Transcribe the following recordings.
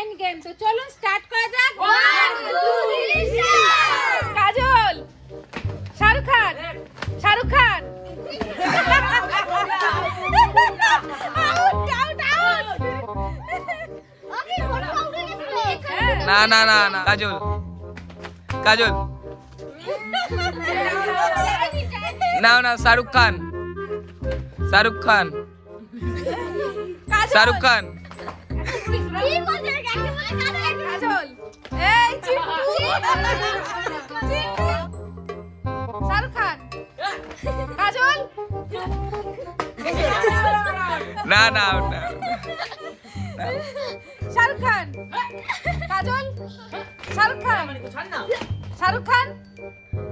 Mind game. তো চলুন start করা যাক। 1 2 3 Kajol, Shahrukh Khan, Shahrukh Khan. Out out out. Okay কোন আউট হয়ে গেছিল না না না না কাজল কাজল না না শাহরুখ খান শাহরুখ খান শাহরুখ খান কি বলছে একেবারে কারেক্ট কাজল, এই চিন্টু, চিন্টু, শাহরুখ খান, কাজল। না না না শাহরুখ খান, কাজল, শাহরুখ খান, শাহরুখ খান,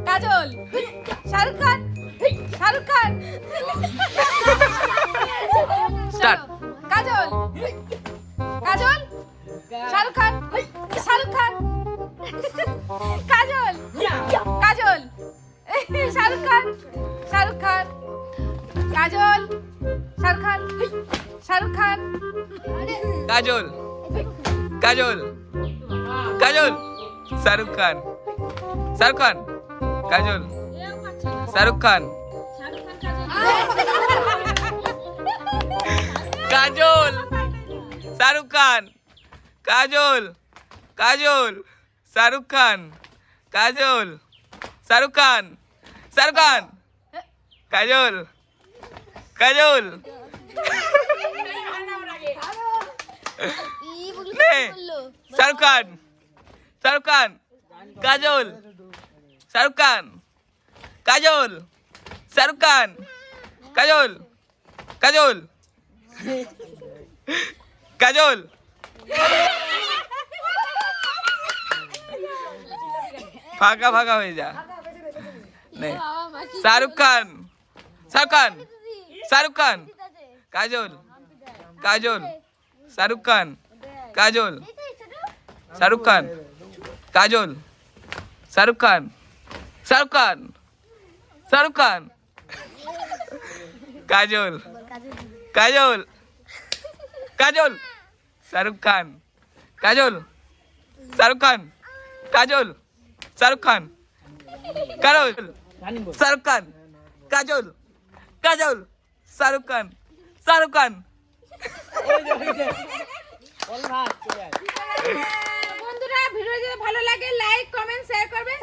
কাজল, শাহরুখ খান, শাহরুখ খান। স্টার্ট কাজল, কাজল, শাহরুখ খান, শাহরুখ খান, কাজল, কাজল, শাহরুখ খান, শাহরুখ খান, কাজল, শাহরুখ খান, শাহরুখ খান। কাজল কাজল কাজল শাহরুখ খান শাহরুখ খান কাজল শাহরুখ খান কাজল শাহরুখ খান কাজল কাজল শাহরুখ খান কাজল শাহরুখ খান শাহরুখ খান কাজল কাজল নে শাহরুখ খান শাহরুখ খান কাজল শাহরুখ খান কাজল শাহরুখ খান কাজল কাজল কাজল ফাঁকা ফাঁকা হয়ে যা নে শাহরুখ খান শাহরুখ খান শাহরুখ খান কাজল কাজল শাহরুখ খান কাজল শাহরুখ খান কাজল শাহরুখ খান শাহরুখ খান শাহরুখ খান কাজল কাজল কাজল শাহরুখ খান কাজল শাহরুখ খান কাজল শাহরুখ খান কাজল শাহরুখ খান কাজল কাজল শাহরুখ খান শাহরুখ খান। বন্ধুরা ভিডিও যদি ভালো লাগে লাইক কমেন্ট শেয়ার করবেন।